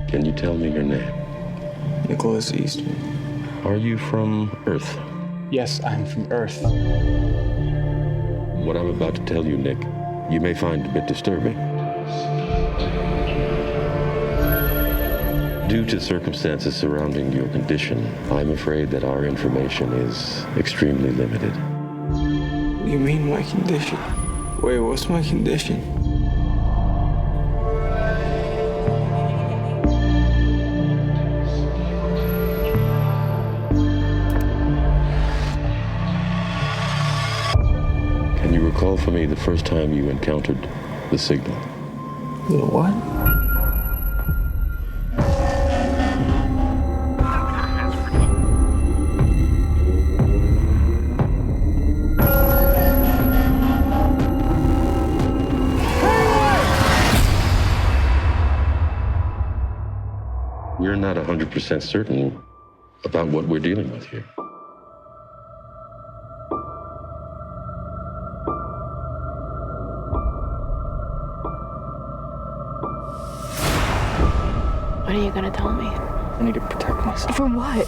Can you tell me your name? Nicholas Eastman. Are you from Earth? Yes, I'm from Earth. What I'm about to tell you, Nick, you may find a bit disturbing. Due to circumstances surrounding your condition, I'm afraid that our information is extremely limited. What do you mean, my condition? Wait, what's my condition? Can you recall for me the first time you encountered the signal? The what? We're not 100% certain about what we're dealing with here. What are you gonna tell me? I need to protect myself. From what?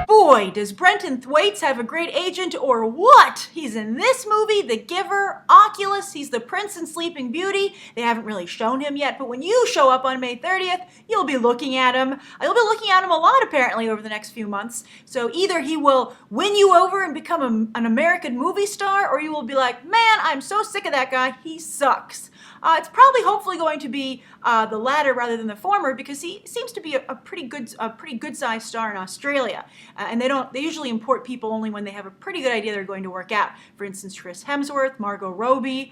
Boy, does Brenton Thwaites have a great agent or what? He's in this movie, The Giver, Oculus, he's the Prince in Sleeping Beauty. They haven't really shown him yet, but when you show up on May 30th, you'll be looking at him. You'll be looking at him a lot apparently over the next few months. So either he will win you over and become an American movie star, or you will be like, man, I'm so sick of that guy, he sucks. It's probably hopefully going to be the latter rather than the former, because he seems to be a pretty good sized star in Australia, and they usually import people only when they have a pretty good idea they're going to work out. For instance, Chris Hemsworth, Margot Robbie,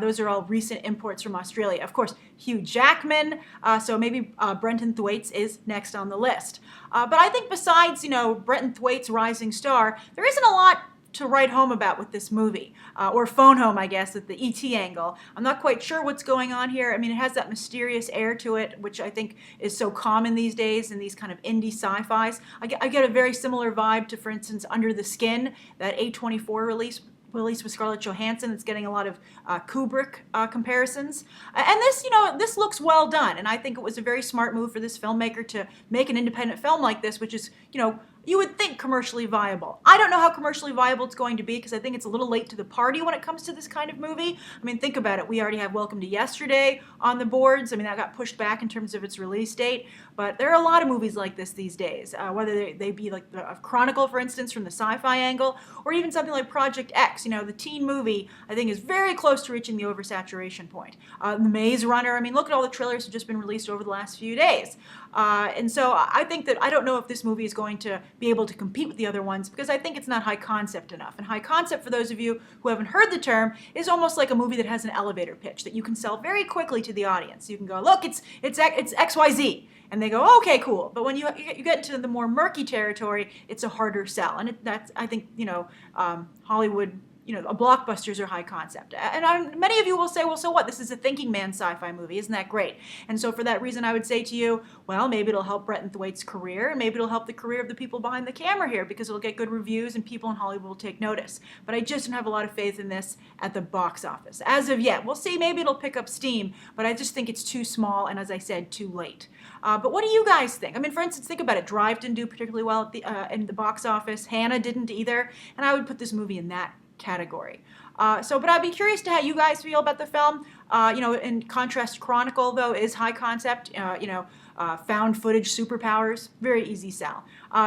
those are all recent imports from Australia. Of course, Hugh Jackman, so maybe Brenton Thwaites is next on the list. But I think besides Brenton Thwaites' rising star, there isn't a lot to write home about with this movie, or phone home, I guess, at the E.T. angle. I'm not quite sure what's going on here. I mean, it has that mysterious air to it, which I think is so common these days in these kind of indie sci-fis. I get a very similar vibe to, for instance, Under the Skin, that A24 release with Scarlett Johansson. It's getting a lot of Kubrick comparisons. And this looks well done, and I think it was a very smart move for this filmmaker to make an independent film like this, which is, you would think commercially viable. I don't know how commercially viable it's going to be, because I think it's a little late to the party when it comes to this kind of movie. I mean, think about it. We already have Welcome to Yesterday on the boards. I mean, that got pushed back in terms of its release date. But there are a lot of movies like this these days, whether they be like a Chronicle, for instance, from the sci-fi angle, or even something like Project X. The teen movie, I think, is very close to reaching the oversaturation point. The Maze Runner, I mean, look at all the trailers that have just been released over the last few days. And so I think that I don't know if this movie is going to be able to compete with the other ones, because I think it's not high concept enough. And high concept, for those of you who haven't heard the term, is almost like a movie that has an elevator pitch that you can sell very quickly to the audience. You can go, look, it's XYZ. And they go, okay, cool. But when you get into the more murky territory, it's a harder sell. And that's, I think, Hollywood, blockbusters are high concept. And many of you will say, well, so what? This is a thinking man sci-fi movie. Isn't that great? And so for that reason, I would say to you, well, maybe it'll help Brenton Thwaites' career, and maybe it'll help the career of the people behind the camera here, because it'll get good reviews and people in Hollywood will take notice. But I just don't have a lot of faith in this at the box office. As of yet, we'll see. Maybe it'll pick up steam, but I just think it's too small and, as I said, too late. But what do you guys think? I mean, for instance, think about it. Drive didn't do particularly well at in the box office. Hannah didn't either. And I would put this movie in that category. But I'd be curious to how you guys feel about the film. In contrast, Chronicle, though, is high concept. Found footage superpowers, very easy sell.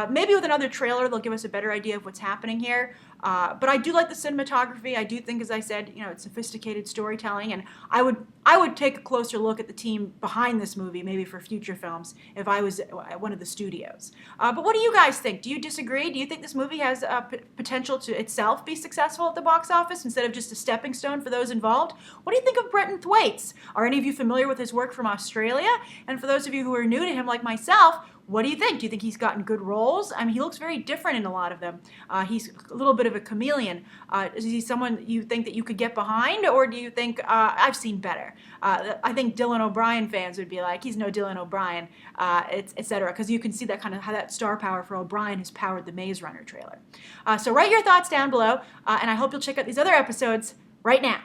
Maybe with another trailer, they'll give us a better idea of what's happening here. But I do like the cinematography. I do think, as I said, it's sophisticated storytelling, and I would take a closer look at the team behind this movie, maybe for future films, if I was at one of the studios. But what do you guys think? Do you disagree? Do you think this movie has potential to itself be successful at the box office instead of just a stepping stone for those involved? What do you think of Brenton Thwaites? Are any of you familiar with his work from Australia? And for those of you who are new to him, like myself, what do you think? Do you think he's gotten good roles? I mean, he looks very different in a lot of them. He's a little bit of a chameleon. Is he someone you think that you could get behind, or do you think I've seen better? I think Dylan O'Brien fans would be like, he's no Dylan O'Brien, etc. Because you can see that kind of how that star power for O'Brien has powered the Maze Runner trailer. So write your thoughts down below, and I hope you'll check out these other episodes right now.